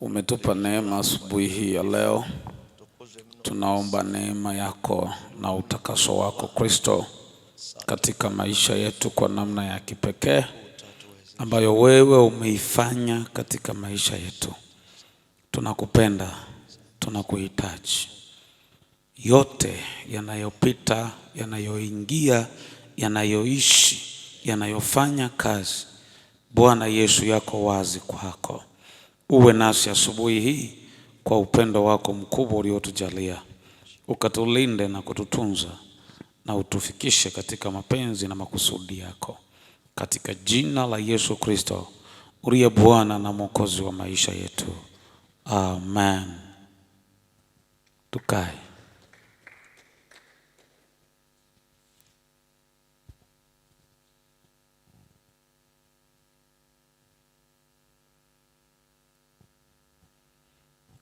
Umetupa neema asubuhi hii ya leo. Tunaomba neema yako na utakaso wako Kristo katika maisha yetu kwa namna ya kipekee ambayo wewe umeifanya katika maisha yetu. Tunakupenda, tunakuhitaji. Yote yanayopita, yanayoingia, yanayoishi, yanayofanya kazi, Bwana Yesu yako wazi kwako. Uwe nasi asubuhi hii kwa upendo wako mkubwa uliotujalia. Ukatulinde na kututunza na utufikishe katika mapenzi na makusudi yako. Katika jina la Yesu Kristo, uliye Bwana na Mwokozi wa maisha yetu. Amen. Tukae.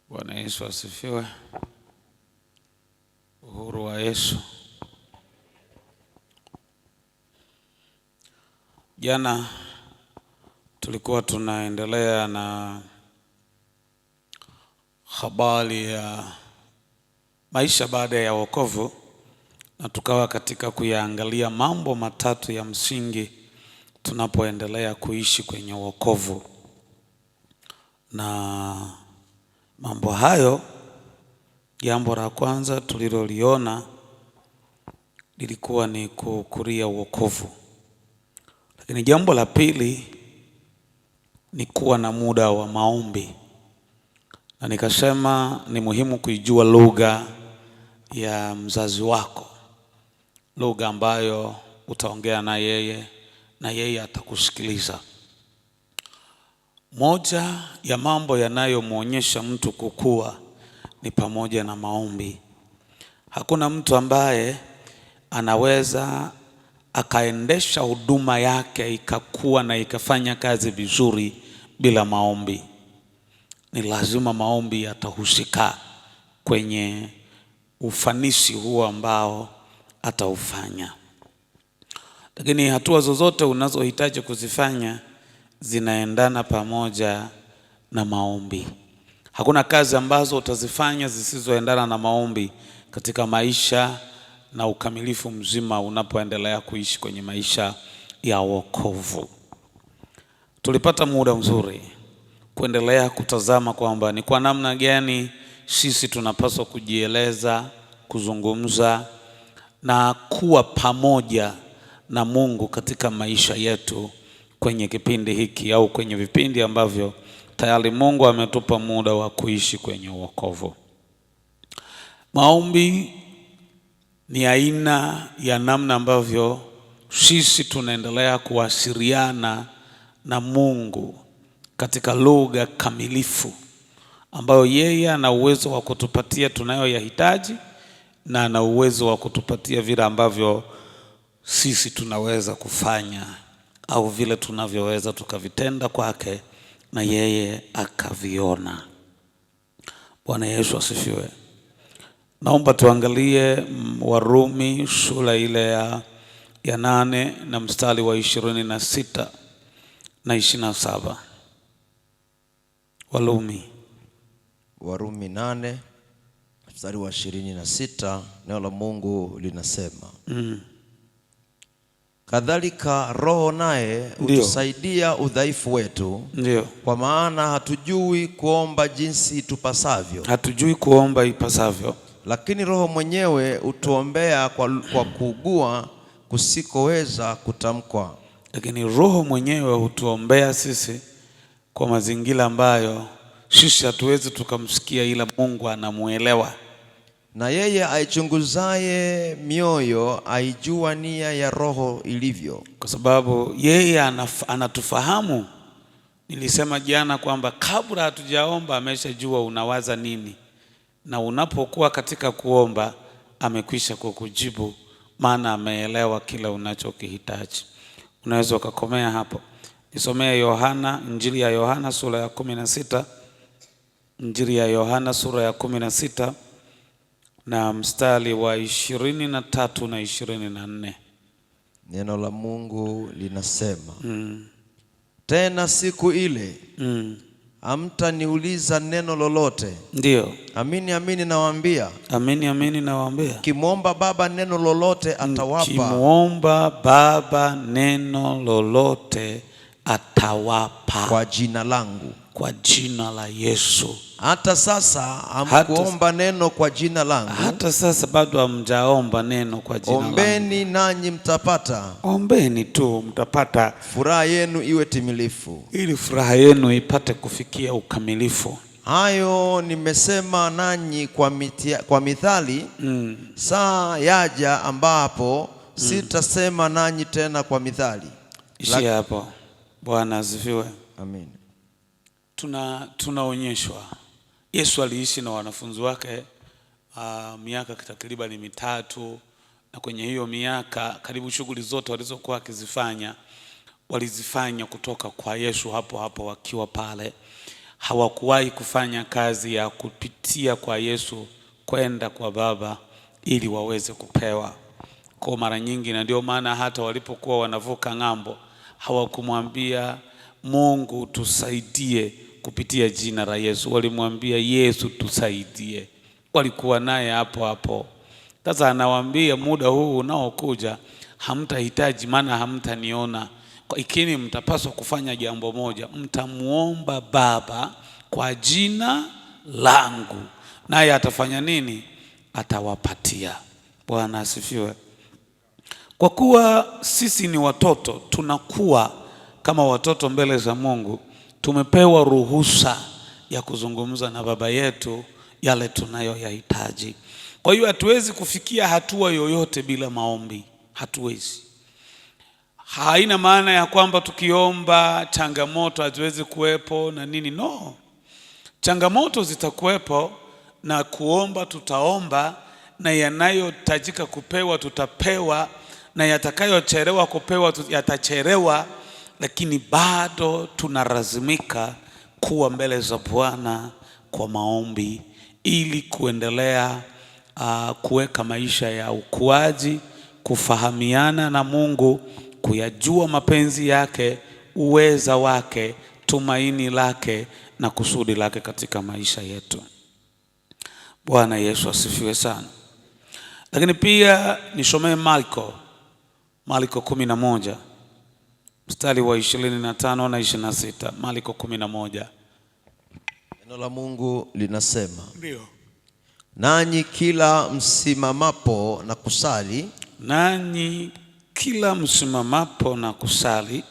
Bwana Yesu asifiwe. Uhuru wa Yesu. Jana tulikuwa tunaendelea na habari ya maisha baada ya wokovu, na tukawa katika kuyaangalia mambo matatu ya msingi tunapoendelea kuishi kwenye wokovu. Na mambo hayo, jambo la kwanza tuliloliona lilikuwa ni kukuria wokovu. Lakini jambo la pili ni kuwa na muda wa maombi. Na nikasema ni muhimu kuijua lugha ya mzazi wako, lugha ambayo utaongea na yeye atakusikiliza. Moja ya mambo yanayomwonyesha mtu kukua ni pamoja na maombi. Hakuna mtu ambaye anaweza akaendesha huduma yake ikakua na ikafanya kazi vizuri bila maombi. Ni lazima maombi yatahusika kwenye ufanisi huo ambao ataufanya. Lakini hatua zozote unazohitaji kuzifanya zinaendana pamoja na maombi. Hakuna kazi ambazo utazifanya zisizoendana na maombi katika maisha na ukamilifu mzima unapoendelea kuishi kwenye maisha ya wokovu. Tulipata muda mzuri kuendelea kutazama kwamba ni kwa namna gani sisi tunapaswa kujieleza, kuzungumza na kuwa pamoja na Mungu katika maisha yetu kwenye kipindi hiki au kwenye vipindi ambavyo tayari Mungu ametupa muda wa kuishi kwenye wokovu. Maombi ni aina ya namna ambavyo sisi tunaendelea kuwasiliana na Mungu katika lugha kamilifu ambayo yeye ana uwezo wa kutupatia tunayoyahitaji na ana uwezo wa kutupatia vile ambavyo sisi tunaweza kufanya au vile tunavyoweza tukavitenda kwake na yeye akaviona. Bwana Yesu asifiwe. Naomba tuangalie Warumi sura ile ya 8 na mstari wa 26 na 27. Warumi 8 mstari wa 26, neno la Mungu linasema kadhalika Roho naye utusaidia udhaifu wetu. Ndio. Kwa maana hatujui kuomba jinsi tupasavyo. Hatujui kuomba ipasavyo. Lakini Roho mwenyewe utuombea kwa kuugua kusikoweza kutamkwa. Lakini Roho mwenyewe hutuombea sisi kwa mazingira ambayo sisi hatuwezi tukamsikia, ila Mungu anamuelewa. Na yeye aichunguzaye mioyo aijua nia ya Roho ilivyo. Kwa sababu yeye anatufahamu. Nilisema jana kwamba kabla hatujaomba ameshajua unawaza nini, na unapokuwa katika kuomba amekwisha kukujibu, maana ameelewa kila unachokihitaji. Unaweza ukakomea hapo. Nisomea Yohana, Injili ya Yohana sura ya 16. Injili ya Yohana sura ya 16 na mstari wa 23 na 24. Neno la Mungu linasema tena siku ile hamtaniuliza neno lolote. Ndio. Amini amini nawaambia. Amini amini nawaambia. Kimwomba Baba neno lolote atawapa. Kimwomba Baba neno lolote atawapa. Kwa jina langu. Kwa jina la Yesu. Hata sasa hamkuomba neno kwa jina langu. Hata sasa bado hamjaomba neno kwa jina langu. Ombeni nanyi mtapata. Ombeni tu mtapata. Furaha yenu iwe timilifu. Ili furaha yenu ipate kufikia ukamilifu. Hayo nimesema nanyi kwa mithali. Saa yaja ambapo sitasema nanyi tena kwa mithali. Ishi hapo. Bwana asifiwe. Amen. Tunaonyeshwa Yesu aliishi na wanafunzi wake miaka takriban 3, na kwenye hiyo miaka karibu shughuli zote walizokuwa akizifanya walizifanya kutoka kwa Yesu hapo hapo wakiwa pale. Hawakuwahi kufanya kazi ya kupitia kwa Yesu kwenda kwa Baba ili waweze kupewa. Kwa mara nyingi, na ndio maana hata walipokuwa wanavuka ng'ambo hawakumwambia Mungu tusaidie kupitia jina la Yesu, walimwambia Yesu tusaidie. Walikuwa naye hapo hapo. Sasa anawaambia muda huu unaokuja hamtahitaji, maana hamtaniona, lakini mtapaswa kufanya jambo moja, mtamuomba Baba kwa jina langu, naye atafanya nini? Atawapatia. Bwana asifiwe. Kwa kuwa sisi ni watoto, tunakuwa kama watoto mbele za Mungu, tumepewa ruhusa ya kuzungumza na Baba yetu yale tunayoyahitaji. Kwa hiyo hatuwezi kufikia hatua yoyote bila maombi. Hatuwezi. Haina maana ya kwamba tukiomba changamoto haziwezi kuwepo na nini. No. Changamoto zitakuwepo na kuomba tutaomba, na yanayotajika kupewa tutapewa, na yatakayochelewa kupewa yatachelewa, lakini bado tunalazimika kuwa mbele za Bwana kwa maombi ili kuendelea kuweka maisha ya ukuaji, kufahamiana na Mungu, kuyajua mapenzi yake, uweza wake, tumaini lake na kusudi lake katika maisha yetu. Bwana Yesu asifiwe sana. Lakini pia nisomee Marko 11 mstari wa 25 na 26. Marko 11. Neno la Mungu linasema, ndio, nanyi kila msimamapo na kusali, nanyi kila msimamapo na kusali,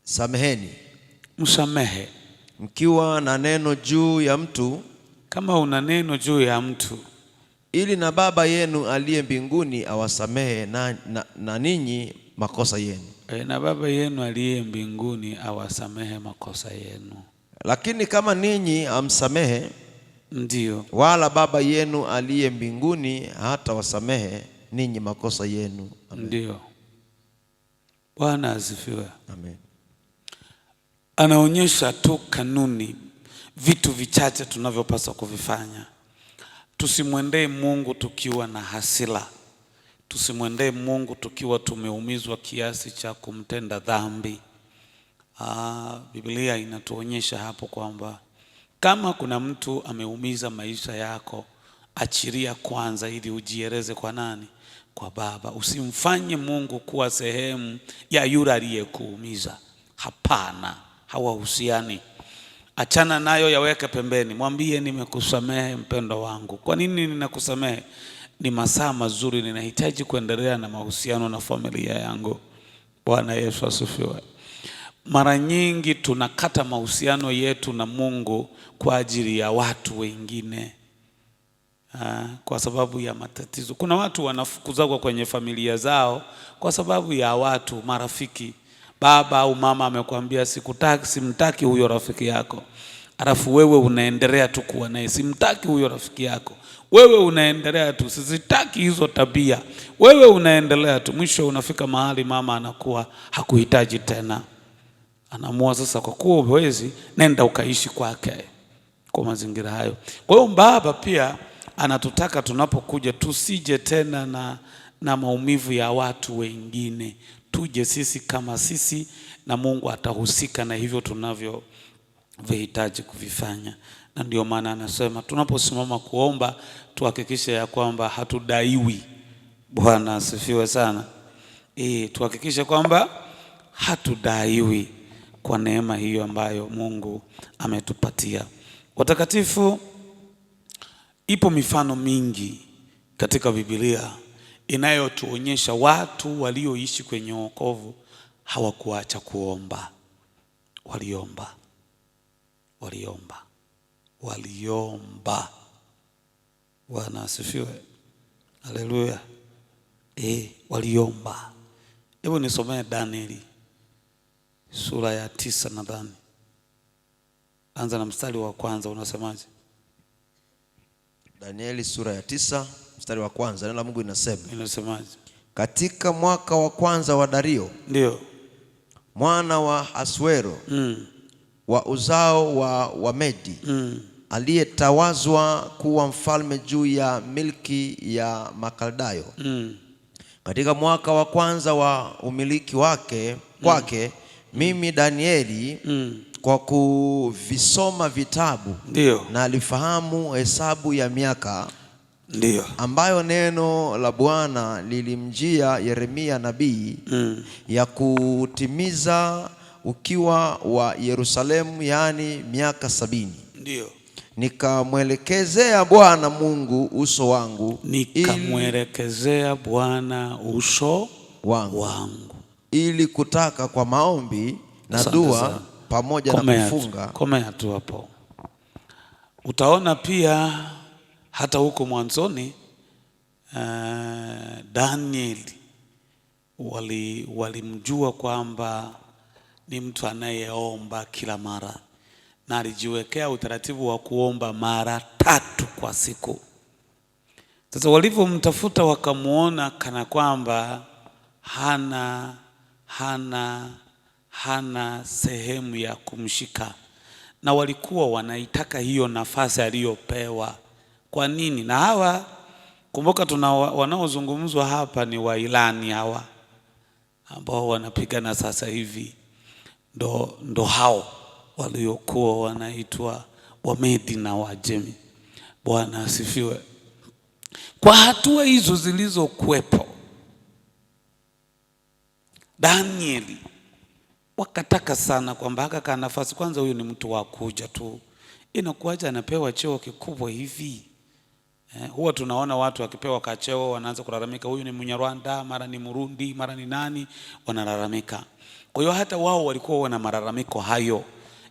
sameheni, msamehe, mkiwa na neno juu ya mtu, kama una neno juu ya mtu, ili na Baba yenu aliye mbinguni awasamehe na ninyi makosa yenu. Na Baba yenu aliye mbinguni awasamehe makosa yenu. Lakini kama ninyi hamsamehe, ndio, wala Baba yenu aliye mbinguni hata wasamehe ninyi makosa yenu. Amen. Ndio. Bwana asifiwe. Amen. Anaonyesha tu kanuni, vitu vichache tunavyopaswa kuvifanya. Tusimwendee Mungu tukiwa na hasira. Tusimwendee Mungu tukiwa tumeumizwa kiasi cha kumtenda dhambi. Biblia inatuonyesha hapo kwamba kama kuna mtu ameumiza maisha yako, achiria kwanza ili ujieleze kwa nani? Kwa Baba. Usimfanye Mungu kuwa sehemu ya yule aliyekuumiza. Hapana, hawahusiani. Achana nayo, yaweke pembeni. Mwambie nimekusamehe mpendo wangu. Kwa nini ninakusamehe? Ni masaa mazuri, ninahitaji kuendelea na mahusiano na familia yangu. Bwana Yesu asifiwe. Mara nyingi tunakata mahusiano yetu na Mungu kwa ajili ya watu wengine, kwa sababu ya matatizo. Kuna watu wanafukuzwa kwenye familia zao kwa sababu ya watu, marafiki. Baba au mama amekwambia sikutaki, simtaki huyo rafiki yako, alafu wewe unaendelea tu kuwa naye. Simtaki huyo rafiki yako, wewe unaendelea tu. Sizitaki hizo tabia, wewe unaendelea tu. Mwisho unafika mahali mama anakuwa hakuhitaji tena, anaamua sasa, kwa kuwa huwezi, nenda ukaishi kwake, kwa mazingira hayo. Kwa hiyo Baba pia anatutaka tunapokuja tusije tena na maumivu ya watu wengine. Tuje sisi kama sisi, na Mungu atahusika na hivyo vihitaji kuvifanya. Na ndio maana anasema tunaposimama kuomba tuhakikishe ya kwamba hatudaiwi. Bwana asifiwe sana. Tuhakikishe kwamba hatudaiwi kwa neema hiyo ambayo Mungu ametupatia. Watakatifu, ipo mifano mingi katika Biblia inayotuonyesha watu walioishi kwenye wokovu hawakuacha kuomba. Waliomba. Bwana asifiwe. Haleluya. Waliomba. Hebu nisomee Danieli sura ya 9 nadhani. Anza na mstari wa kwanza, unasemaje? Danieli sura ya 9 mstari wa kwanza, neno la Mungu inasemaje? Katika mwaka wa kwanza wa Dario, ndio, mwana wa Aswero, wa uzao wa Wamedi, aliyetawazwa kuwa mfalme juu ya milki ya Makaldayo, katika mwaka wa kwanza wa umiliki kwake, mimi Danieli, kwa kuvisoma vitabu, ndio, na alifahamu hesabu ya miaka, ndio, ambayo neno la Bwana lilimjia Yeremia nabii, ya kutimiza ukiwa wa Yerusalemu, yani miaka 70. Ndio. Nikamwelekezea Bwana Mungu uso wangu, ili kutaka kwa maombi na dua pamoja na kufunga. Komea tu hapo. Utaona pia hata huko mwanzoni Danieli walimjua kwamba ni mtu anayeomba kila mara, na alijiwekea utaratibu wa kuomba mara 3 kwa siku. Sasa walivyomtafuta wakamuona kana kwamba hana sehemu ya kumshika, na walikuwa wanaitaka hiyo nafasi aliyopewa. Kwa nini? Na hawa, kumbuka wanaozungumzwa hapa ni Wairani hawa ambao wanapigana sasa hivi, ndo hao waliokuwa wanaitwa Wamedi na Wajemi. Bwana asifiwe. Kwa hatua hizo zilizokuwepo, Danieli wakataka sana kwamba haka nafasi, kwanza huyu ni mtu wa kuja tu, inakuaje anapewa cheo kikubwa hivi? Huwa tunaona watu wakipewa kacheo wanaanza kulalamika, huyu ni Mnyarwanda, mara ni Murundi, mara ni nani, wanalalamika. Kwa hiyo hata wao walikuwa wana malalamiko hayo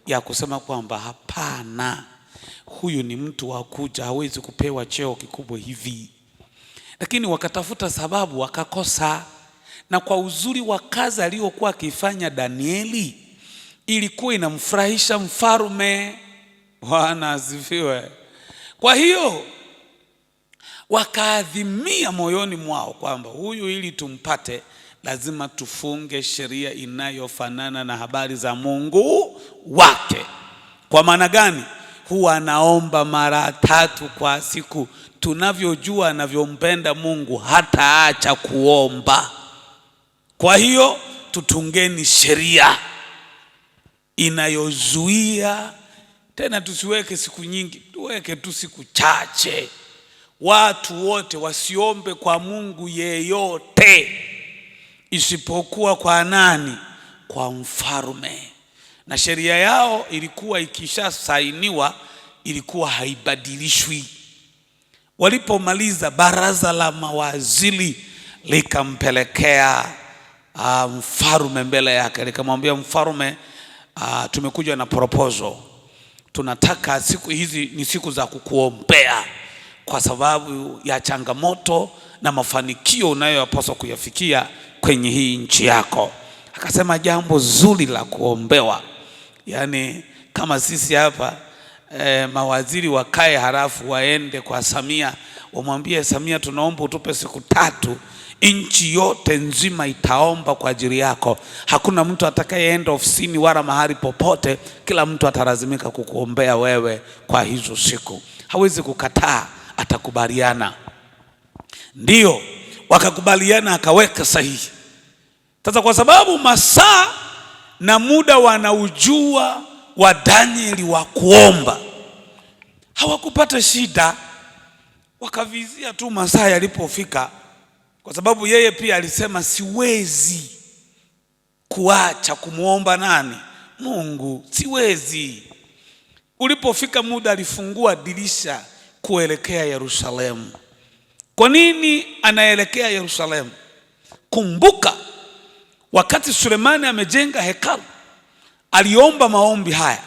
ya kusema kwamba hapana, huyu ni mtu wa kuja, hawezi kupewa cheo kikubwa hivi. Lakini wakatafuta sababu wakakosa. Na kwa uzuri wa kazi aliyokuwa akifanya Danieli, ilikuwa inamfurahisha mfalme. Bwana asifiwe. Kwa hiyo wakaadhimia moyoni mwao kwamba huyu, ili tumpate, lazima tufunge sheria inayofanana na habari za Mungu wake. Kwa maana gani? Huwa anaomba mara 3 kwa siku. Tunavyojua anavyompenda Mungu, hataacha kuomba. Kwa hiyo tutungeni sheria inayozuia, tena tusiweke siku nyingi, tuweke tu siku chache. Watu wote wasiombe kwa Mungu yeyote isipokuwa kwa nani? Kwa mfalme. Na sheria yao ilikuwa ikisha sainiwa, ilikuwa haibadilishwi. Walipomaliza, baraza la mawaziri likampelekea mfalme mbele yake, likamwambia mfalme, tumekuja na proposal. Tunataka siku hizi ni siku za kukuombea kwa sababu ya changamoto na mafanikio unayopaswa kuyafikia kwenye hii nchi yako. Akasema jambo zuri la kuombewa. Yaani kama sisi hapa mawaziri wakae halafu waende kwa Samia wamwambie, Samia, tunaomba utupe siku 3, nchi yote nzima itaomba kwa ajili yako. Hakuna mtu atakayeenda ofisini wala mahali popote, kila mtu atalazimika kukuombea wewe kwa hizo siku. Hawezi kukataa, atakubaliana. Ndio wakakubaliana, akaweka sahihi. Sasa kwa sababu masaa na muda wanaujua wa Danieli wa kuomba. Hawakupata shida, wakavizia tu masaa yalipofika, kwa sababu yeye pia alisema siwezi kuacha kumuomba nani? Mungu, siwezi. Ulipofika muda alifungua dirisha kuelekea Yerusalemu. Kwa nini anaelekea Yerusalemu? Kumbuka, wakati Sulemani amejenga hekalu, aliomba maombi haya,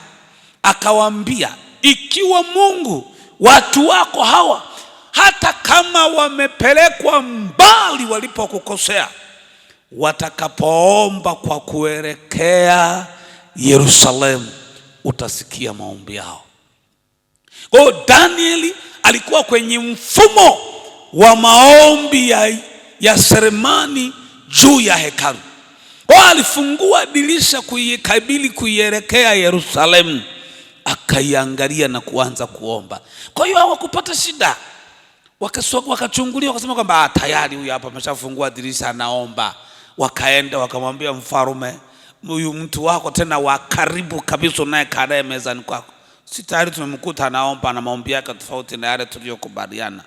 akawaambia, ikiwa Mungu watu wako hawa hata kama wamepelekwa mbali walipokukosea, watakapoomba kwa kuelekea Yerusalemu, utasikia maombi yao. Kwa hiyo Danieli alikuwa kwenye mfumo wa maombi ya Sulemani juu ya hekalu. Kwa alifungua dirisha kuikabili kuielekea Yerusalemu, akaiangalia na kuanza kuomba. Kwa hiyo hawakupata shida. Wakachungulia wakasema kwamba tayari huyu hapa ameshafungua dirisha anaomba. Wakaenda wakamwambia mfalme, huyu mtu wako tena wa karibu kabisa naye kanaye mezani kwako, si tayari tumemkuta anaomba na maombi yake tofauti na yale tuliyokubaliana.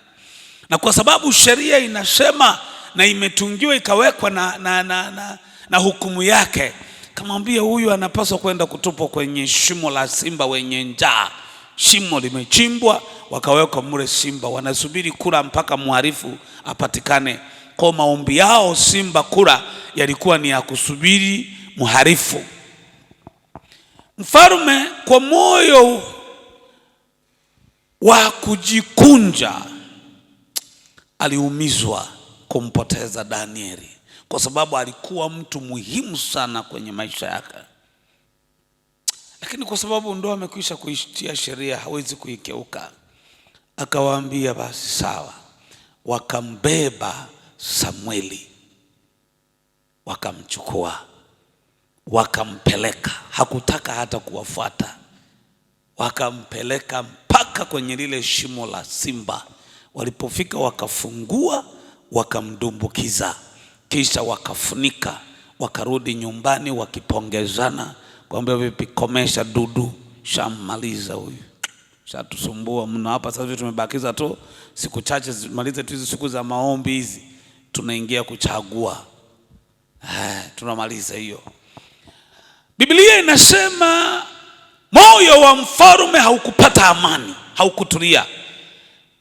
Na kwa sababu sheria inasema na imetungiwa ikawekwa na hukumu yake, kamwambia huyu anapaswa kwenda kutupwa kwenye shimo la simba wenye njaa. Shimo limechimbwa, wakawekwa mure simba, wanasubiri kula mpaka mharifu apatikane. Kwa maombi yao simba kula yalikuwa ni ya kusubiri mharifu. Mfalme kwa moyo wa kujikunja aliumizwa kumpoteza Danieli, kwa sababu alikuwa mtu muhimu sana kwenye maisha yake. Lakini kwa sababu ndo amekwisha kuitia sheria, hawezi kuikeuka, akawaambia basi sawa. Wakambeba Samueli, wakamchukua, wakampeleka. Hakutaka hata kuwafuata, wakampeleka mpaka kwenye lile shimo la simba. Walipofika wakafungua, wakamdumbukiza, kisha wakafunika, wakarudi nyumbani wakipongezana, kwamba vipi, komesha dudu, shamaliza huyu, shatusumbua mno hapa. Sasa hivi tumebakiza tu siku chache malize tu hizi siku za maombi hizi, tunaingia kuchagua, tunamaliza hiyo. Biblia inasema moyo wa mfalme haukupata amani, haukutulia.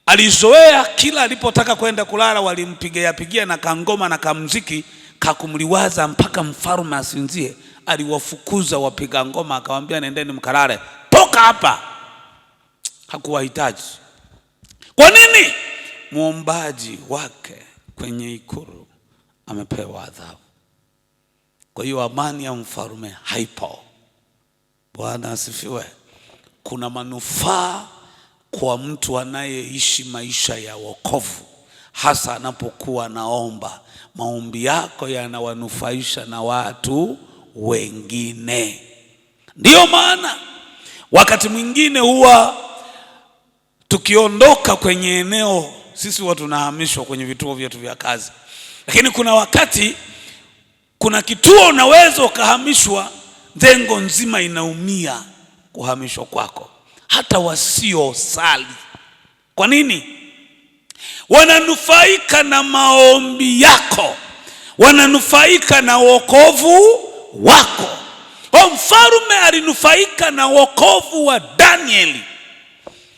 Alizoea kila alipotaka kwenda kulala walimpigia na kangoma na kamziki kakumliwaza mpaka mfalme asinzie. Aliwafukuza wapiga ngoma, akawaambia nendeni mkalale, toka hapa. Hakuwahitaji. Kwa nini? Muombaji wake kwenye ikulu amepewa adhabu. Kwa hiyo amani ya mfalme haipo. Bwana asifiwe. Kuna manufaa kwa mtu anayeishi maisha ya wokovu, hasa anapokuwa naomba. Maombi yako yanawanufaisha na watu wengine. Ndiyo maana wakati mwingine huwa tukiondoka kwenye eneo, sisi watu tunahamishwa kwenye vituo vyetu vya kazi. Lakini kuna wakati kuna kituo unaweza ukahamishwa, ndengo nzima inaumia kuhamishwa kwako, hata wasiosali. Kwa nini? Wananufaika na maombi yako, wananufaika na wokovu wako. Mfalme alinufaika na wokovu wa Danieli.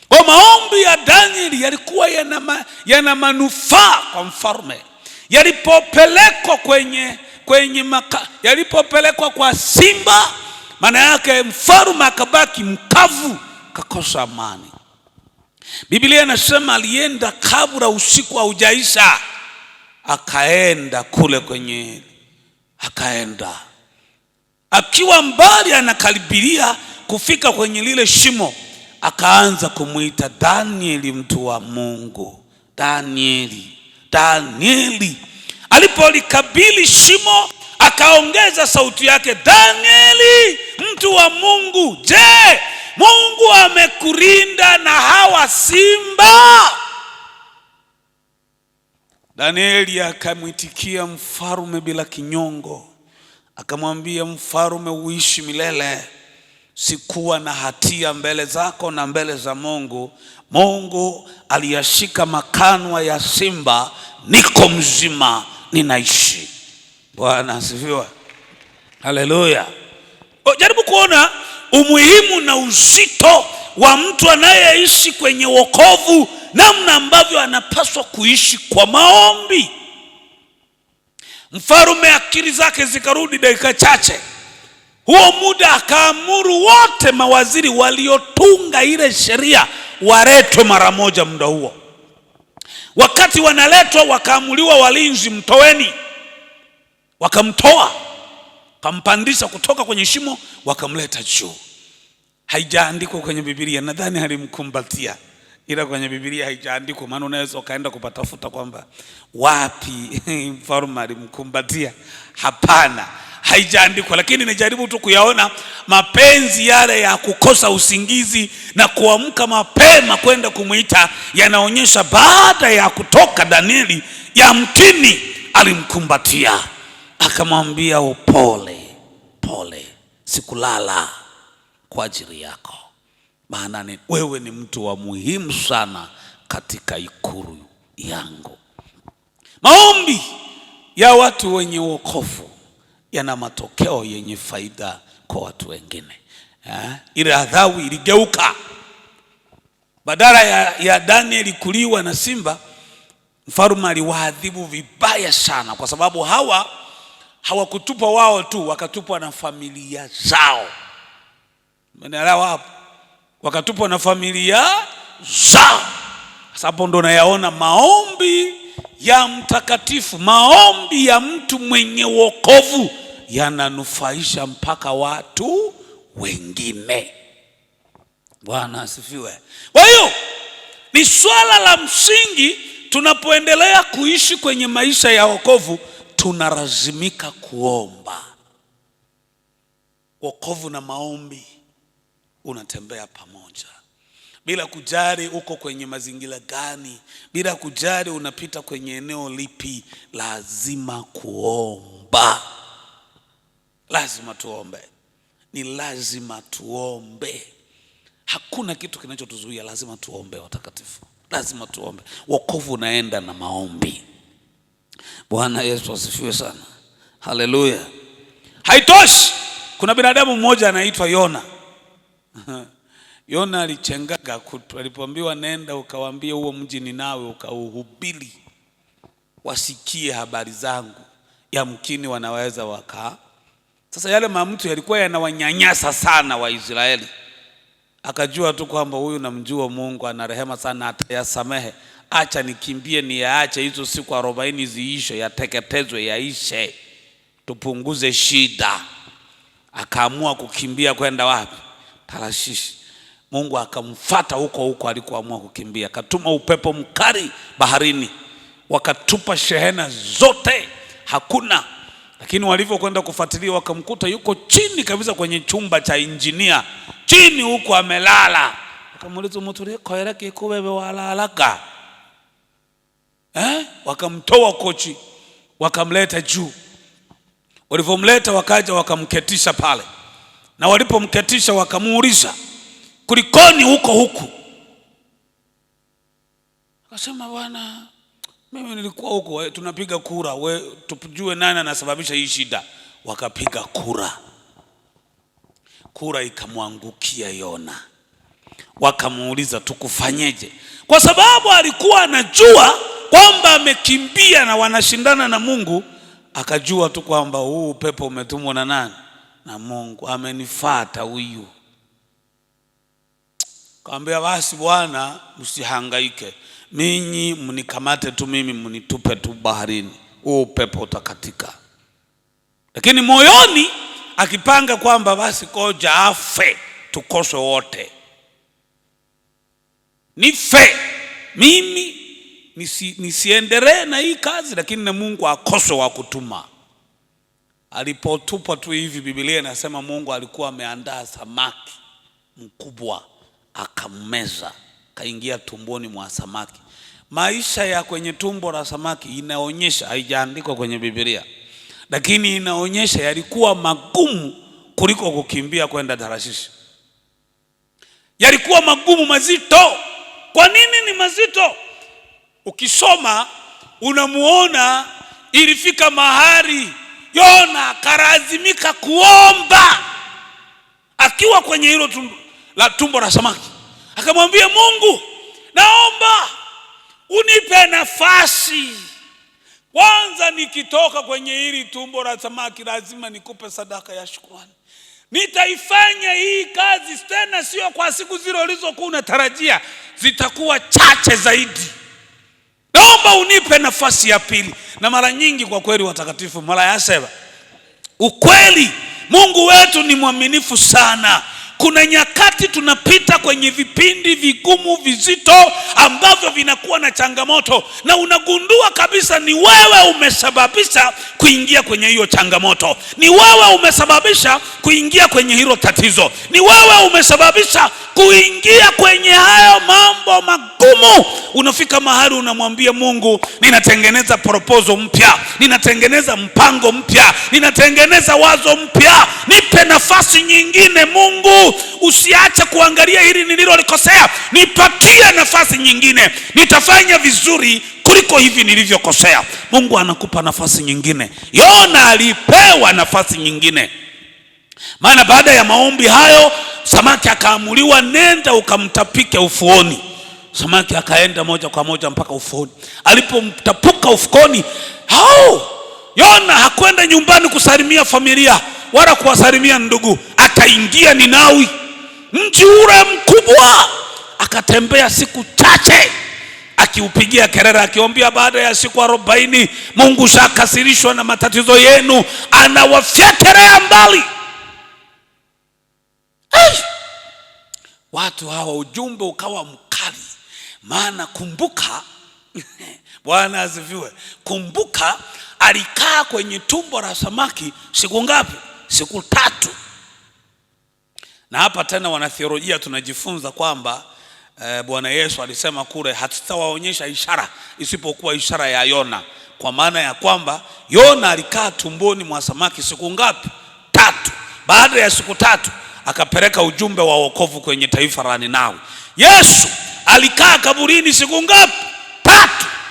Kwa maombi ya Danieli yalikuwa yana manufaa kwa mfalme. Yalipopelekwa yalipopelekwa kwa simba, maana yake mfalme akabaki mkavu, kakosa amani. Biblia inasema alienda kabla usiku haujaisha, akaenda kule akaenda akiwa mbali, anakaribilia kufika kwenye lile shimo, akaanza kumuita Danieli, mtu wa Mungu, Danieli, Danieli. Alipolikabili shimo, akaongeza sauti yake, Danieli, mtu wa Mungu, je, Mungu amekurinda na hawa simba? Danieli akamwitikia mfalme bila kinyongo, akamwambia, mfalme uishi milele. sikuwa na hatia mbele zako na mbele za Mungu. Mungu aliyashika makanwa ya simba, niko mzima, ninaishi. Bwana asifiwe. Haleluya. Jaribu kuona umuhimu na uzito wa mtu anayeishi kwenye wokovu, namna ambavyo anapaswa kuishi kwa maombi. Mfalme akili zake zikarudi dakika chache. Huo muda akaamuru wote mawaziri waliotunga ile sheria waletwe mara moja muda huo. Wakati wanaletwa, wakaamuliwa walinzi, mtoweni. Wakamtoa, kampandisha kutoka kwenye shimo, wakamleta juu. Haijaandikwa kwenye Biblia, nadhani alimkumbatia, ila kwenye Biblia haijaandikwa. Maana unaweza ukaenda kupatafuta kwamba wapi mfalme alimkumbatia. Hapana, haijaandikwa. Lakini najaribu tu kuyaona mapenzi yale ya kukosa usingizi na kuamka mapema kwenda kumuita, yanaonyesha baada ya kutoka Danieli, yamkini alimkumbatia, akamwambia upole pole, sikulala kwa ajili yako, maana wewe ni mtu wa muhimu sana katika ikulu yangu. Maombi ya watu wenye wokovu yana matokeo yenye faida kwa watu wengine. Ile adhabu iligeuka. Badala ya Danieli kuliwa na simba, mfalme aliwaadhibu vibaya sana, kwa sababu hawakutupa wao tu, wakatupwa na familia zao. Umeelewa hapo? Wakatupwa na familia zao. Hapo ndo nayaona maombi ya mtakatifu, maombi ya mtu mwenye wokovu yananufaisha mpaka watu wengine. Bwana asifiwe. Kwa hiyo ni swala la msingi, tunapoendelea kuishi kwenye maisha ya wokovu, tunalazimika kuomba. Wokovu na maombi unatembea pamoja, bila kujali uko kwenye mazingira gani, bila kujali unapita kwenye eneo lipi, lazima kuomba. Lazima tuombe. Ni lazima tuombe. Hakuna kitu kinachotuzuia, lazima tuombe watakatifu. Lazima tuombe. Wokovu unaenda na maombi. Bwana Yesu asifiwe sana. Haleluya. Haitoshi. Kuna binadamu mmoja anaitwa Yona. Yona alichengaga alipoambiwa nenda ukawaambie huo mji Ninawi ukauhubiri, wasikie habari zangu, yamkini wanaweza waka. Sasa yale mamtu yalikuwa yanawanyanyasa sana Waisraeli. Akajua tu kwamba huyu namjua Mungu ana rehema sana, atayasamehe. Acha nikimbie, niache hizo siku 40 ziishe, yateketezwe, yaishe, tupunguze shida. Akaamua kukimbia kwenda wapi? Tarshishi. Mungu akamfuata huko alikoamua kukimbia. Akatuma upepo mkali baharini, wakatupa shehena zote, hakuna. Lakini walivyokwenda kufuatilia, wakamkuta yuko chini kabisa kwenye chumba cha injinia, chini huko amelala. Akamuuliza, mutule koereke kubebe walalaka? Wakamtoa kochi, wakamleta juu. Walivomleta wakaja wakamketisha pale, na walipomketisha wakamuuliza, kulikoni huku? Akasema, bwana, mimi nilikuwa huko, tunapiga kura, tujue nani anasababisha hii shida. Wakapiga kura. Kura ikamwangukia Yona. Wakamuuliza, tukufanyeje? Kwa sababu alikuwa anajua kwamba amekimbia na wanashindana na Mungu. Akajua tu kwamba huu upepo umetumwa na nani? Na Mungu. Amenifuata huyu. Kaambia, basi bwana, msihangaike, ninyi mnikamate tu mimi, mnitupe tu baharini, huu upepo utakatika. Lakini moyoni akipanga kwamba basi koja afe, tukoswe wote, nife mimi, nisiendelee na hii kazi, lakini na Mungu akoswe wa kutuma. Alipotupa tu hivi, Biblia inasema Mungu alikuwa ameandaa samaki mkubwa, akammeza, kaingia tumboni mwa samaki. Maisha ya kwenye tumbo la samaki inaonyesha, haijaandikwa kwenye Biblia, lakini inaonyesha yalikuwa magumu kuliko kukimbia kwenda Tarshishi. yalikuwa magumu, mazito. Kwa nini ni mazito? Ukisoma unamuona ilifika mahali Yona akalazimika kuomba akiwa kwenye hilo tumbo la samaki. Akamwambia Mungu, naomba unipe nafasi. Kwanza nikitoka kwenye hili tumbo la samaki lazima nikupe sadaka ya shukrani. Nitaifanya hii kazi tena sio kwa siku zile ulizokuwa unatarajia, zitakuwa chache zaidi. Naomba unipe nafasi ya pili. Na mara nyingi kwa kweli watakatifu, mara ya saba, ukweli Mungu wetu ni mwaminifu sana. Kuna nyakati tunapita kwenye vipindi vigumu, vizito, ambavyo vinakuwa na changamoto, na unagundua kabisa ni wewe umesababisha kuingia kwenye hiyo changamoto, ni wewe umesababisha kuingia kwenye hilo tatizo, ni wewe umesababisha kuingia kwenye hayo mambo magumu. Unafika mahali unamwambia Mungu, ninatengeneza proposal mpya, ninatengeneza mpango mpya, ninatengeneza wazo mpya, nipe nafasi nyingine Mungu. Usiache kuangalia hili nililolikosea, nipatie nafasi nyingine, nitafanya vizuri kuliko hivi nilivyokosea. Mungu anakupa nafasi nyingine. Yona alipewa nafasi nyingine. Maana baada ya maombi hayo, samaki akaamuliwa, nenda ukamtapike ufuoni. Samaki akaenda moja kwa moja mpaka ufuoni. Alipomtapuka ufukoni, Yona hakwenda nyumbani kusalimia familia wala kuwasalimia ndugu. Akaingia Ninawi, mji ule mkubwa. Akatembea siku chache akiupigia kelele, akiambia baada ya siku 40 Mungu shakasirishwa na matatizo yenu, anawafyekelea mbali. Watu hawa ujumbe ukawa mkali. Maana kumbuka Bwana asifiwe, kumbuka alikaa kwenye tumbo la samaki siku ngapi? Siku 3. Na hapa tena wanatheolojia tunajifunza kwamba Bwana Yesu alisema kule, hatutawaonyesha ishara isipokuwa ishara ya Yona. Kwa maana ya kwamba Yona alikaa tumboni mwa samaki siku ngapi? 3. Baada ya siku 3 akapeleka ujumbe wa wokovu kwenye taifa la Ninawi. Yesu alikaa kaburini siku ngapi? 3.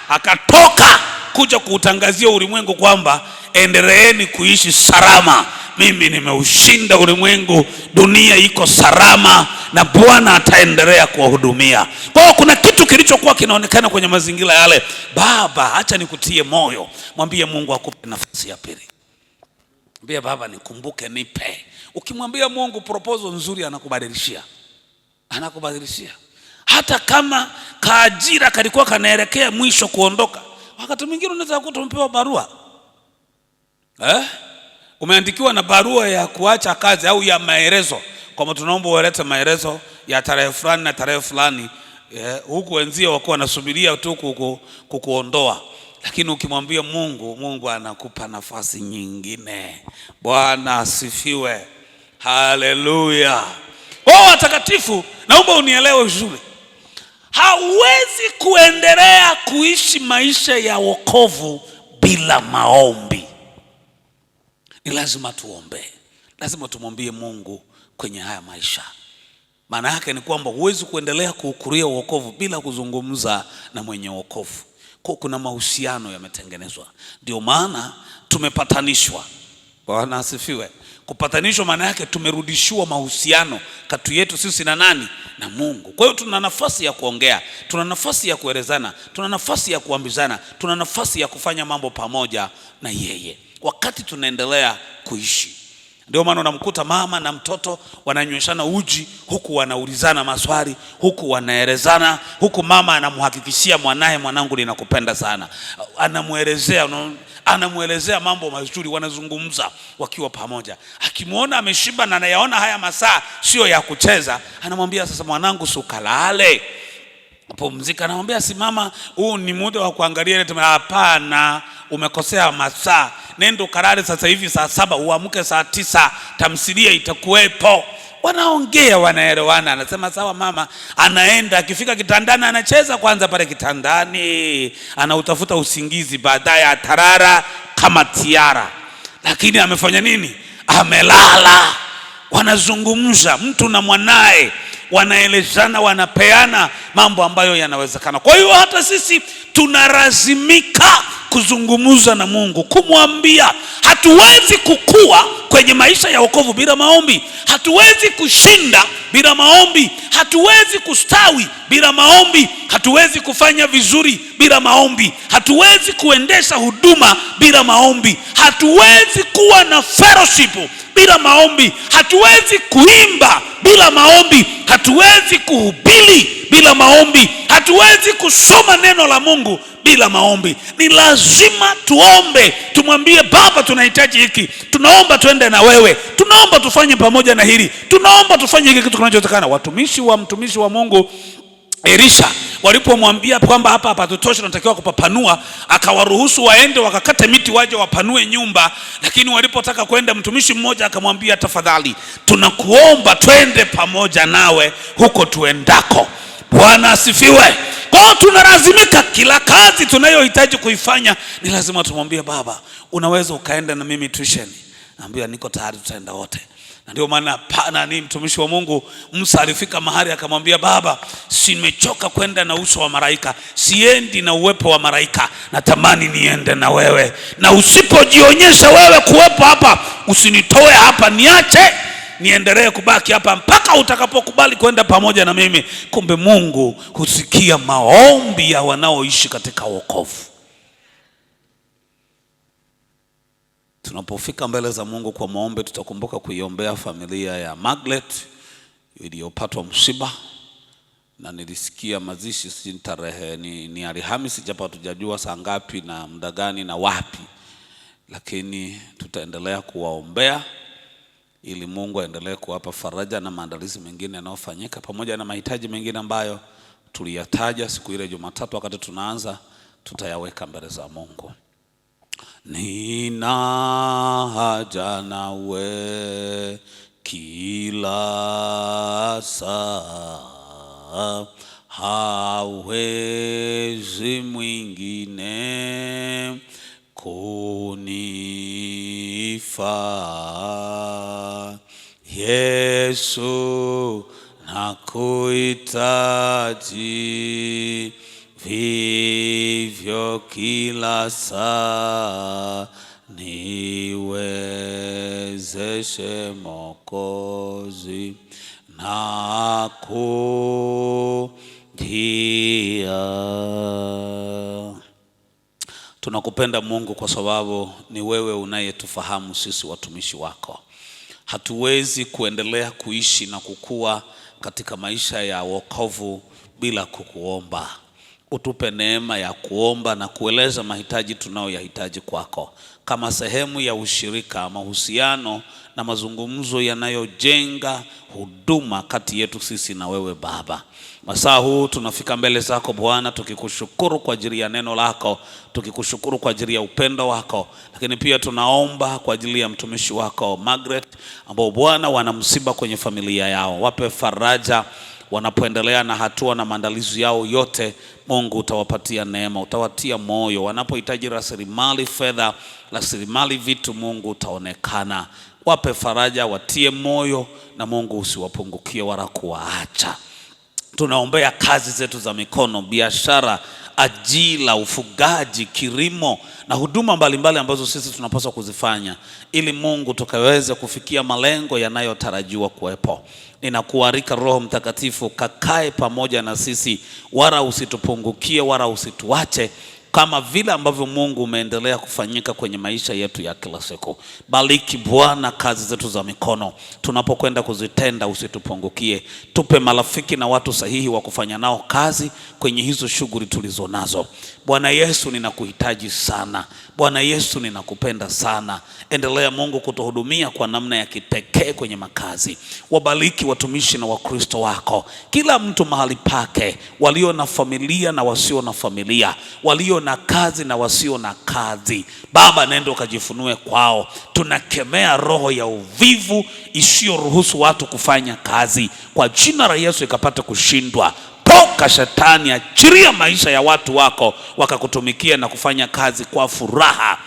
Akatoka kuja kuutangazia ulimwengu kwamba endeleeni kuishi salama, mimi nimeushinda ulimwengu, dunia iko salama na Bwana ataendelea kuwahudumia. Kwa hiyo kuna kitu kilichokuwa kinaonekana kwenye mazingira yale. Baba, acha nikutie moyo, mwambie Mungu akupe nafasi ya pili. Mwambie Baba, nikumbuke, nipe. Ukimwambia Mungu proposal nzuri, anakubadilishia. Hata kama kaajira kalikuwa kanaelekea mwisho kuondoka, wakati mwingine unaweza kukuta umepewa barua. Umeandikiwa na barua ya kuacha kazi au ya maelezo, kwamba tunaomba ulete maelezo ya tarehe fulani na tarehe fulani. Huku wenzio wako wanasubiria tu kukuondoa. Lakini ukimwambia Mungu, Mungu anakupa nafasi nyingine. Bwana asifiwe. Haleluya. Watakatifu, naomba unielewe vizuri. Hauwezi kuendelea kuishi maisha ya wokovu bila maombi. Ni lazima tuombe. Lazima tumwambie Mungu kwenye haya maisha. Maana yake ni kwamba huwezi kuendelea kuukuria wokovu bila kuzungumza na mwenye wokovu. Kwa kuna mahusiano yametengenezwa. Ndio maana tumepatanishwa. Bwana asifiwe. Kupatanishwa maana yake tumerudishiwa mahusiano kati yetu sisi na nani? Na Mungu. Kwa hiyo tuna nafasi ya kuongea, tuna nafasi ya kuelezana, tuna nafasi ya kuambizana, tuna nafasi ya kufanya mambo pamoja na yeye wakati tunaendelea kuishi. Ndio maana unamkuta mama na mtoto wananyweshana uji, huku wanaulizana maswali, huku wanaelezana, huku mama anamhakikishia mwanae, mwanangu ninakupenda sana. Anamuelezea mambo mazuri, wanazungumza wakiwa pamoja. Akimuona ameshiba na anayaona haya masaa sio ya kucheza, anamwambia sasa, mwanangu sukalale, pumzika. Anamwambia simama, huu ni muda wa kuangalia. Hapana, umekosea masaa, nenda kalale sasa hivi saa 7, uamke saa 9, tamthilia itakuwepo. Wanaongea, wanaelewana. Anasema sawa mama. Anaenda, akifika kitandani anacheza kwanza pale kitandani, anautafuta usingizi, baadaye atarara kama tiara. Lakini amefanya nini? Amelala. Wanazungumza mtu na mwanae, wanaelezana, wanapeana mambo ambayo yanawezekana. Kwa hiyo hata sisi tunalazimika kuzungumza na Mungu, kumwambia. Hatuwezi kukua kwenye maisha ya wokovu bila maombi. Hatuwezi kushinda bila maombi. Hatuwezi kustawi bila maombi. Hatuwezi kufanya vizuri bila maombi. Hatuwezi kuendesha huduma bila maombi. Hatuwezi kuwa na fellowship bila maombi. Hatuwezi kuimba bila maombi. Hatuwezi kuhubiri bila maombi. Hatuwezi kusoma neno la Mungu bila maombi. Ni lazima tuombe, tumwambie Baba, tunahitaji hiki, tunaomba tuende na wewe, tunaomba tufanye pamoja na hili, tunaomba tufanye hiki kitu kinachotakana. Mtumishi wa Mungu Elisha walipomwambia kwamba hapa hapatoshi, tunatakiwa kupapanua, akawaruhusu waende wakakate miti waje wapanue nyumba. Lakini walipotaka kwenda, mtumishi mmoja akamwambia, tafadhali tunakuomba twende pamoja nawe huko tuendako. Bwana asifiwe. Kwa tunalazimika, kila kazi tunayohitaji kuifanya ni lazima tumwambie Baba, unaweza ukaenda na mimi tuition? Naambia niko tayari, tutaenda wote. Na ndio maana mtumishi wa Mungu Musa alifika mahali akamwambia Baba, simechoka kwenda na uso wa malaika, siendi na uwepo wa malaika, natamani niende na wewe, na usipojionyesha wewe kuwepo hapa, usinitoe hapa, niache niendelee kubaki hapa mpaka utakapokubali kwenda pamoja na mimi. Kumbe Mungu husikia maombi ya wanaoishi katika wokovu. Tunapofika mbele za Mungu kwa maombi, tutakumbuka kuiombea familia ya Margaret iliyopatwa msiba. Na nilisikia mazishi tarehe ni Alhamisi, japo hatujajua saa ngapi na muda gani na wapi, lakini tutaendelea kuwaombea ili Mungu aendelee kuwapa faraja na maandalizi mengine yanayofanyika, pamoja na mahitaji mengine ambayo tuliyataja siku ile Jumatatu wakati tunaanza, tutayaweka mbele za Mungu. Nina haja nawe kila saa, hawezi mwingine kunifaa. Yesu nakuhitaji vivyo kila saa, niwezeshe Mwokozi nakujia. Tunakupenda Mungu kwa sababu ni wewe unayetufahamu sisi watumishi wako. Hatuwezi kuendelea kuishi na kukua katika maisha ya wokovu bila kukuomba. Utupe neema ya kuomba na kueleza mahitaji tunayoyahitaji kwako, kama sehemu ya ushirika, mahusiano na mazungumzo yanayojenga huduma kati yetu sisi na wewe Baba. Masaa huu tunafika mbele zako Bwana, tukikushukuru kwa ajili ya neno lako, tukikushukuru kwa ajili ya upendo wako, lakini pia tunaomba kwa ajili ya mtumishi wako Margaret, ambao Bwana wana msiba kwenye familia yao. Wape faraja wanapoendelea na hatua na maandalizi yao yote. Mungu utawapatia neema, utawatia moyo. Wanapohitaji rasilimali fedha, rasilimali vitu, Mungu utaonekana. Wape faraja, watie moyo, na Mungu usiwapungukie wala kuwaacha. Tunaombea kazi zetu za mikono, biashara, ajira, ufugaji, kilimo na huduma mbalimbali ambazo sisi tunapaswa kuzifanya, ili Mungu tukaweze kufikia malengo yanayotarajiwa kuwepo. Ninakualika Roho Mtakatifu kakae pamoja na sisi, wala usitupungukie wala usituache, kama vile ambavyo Mungu umeendelea kufanyika kwenye maisha yetu ya kila siku. Bariki Bwana kazi zetu za mikono, tunapokwenda kuzitenda usitupungukie. Tupe marafiki na watu sahihi wa kufanya nao kazi kwenye hizo shughuli tulizo nazo. Bwana Yesu, ninakuhitaji sana. Bwana Yesu, ninakupenda sana. Endelea Mungu kutuhudumia kwa namna ya kipekee kwenye makazi. Wabariki watumishi na wakristo wako, kila mtu mahali pake, walio na familia na wasio na familia, walio na kazi na wasio na kazi. Baba, nenda ukajifunue kwao. Tunakemea roho ya uvivu isiyoruhusu watu kufanya kazi, kwa jina la Yesu ikapata kushindwa. Toka Shetani, achilia maisha ya watu wako wakakutumikia na kufanya kazi kwa furaha.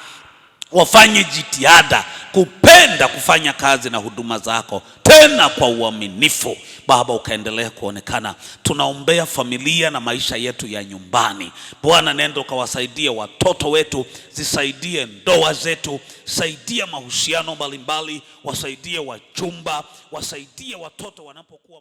Wafanye jitihada kupenda kufanya kazi na huduma zako, tena kwa uaminifu. Baba ukaendelea kuonekana. Tunaombea familia na maisha yetu ya nyumbani. Bwana, nenda ukawasaidie watoto wetu, zisaidie ndoa zetu, saidia mahusiano mbalimbali, wasaidie wachumba, wasaidie watoto wanapokuwa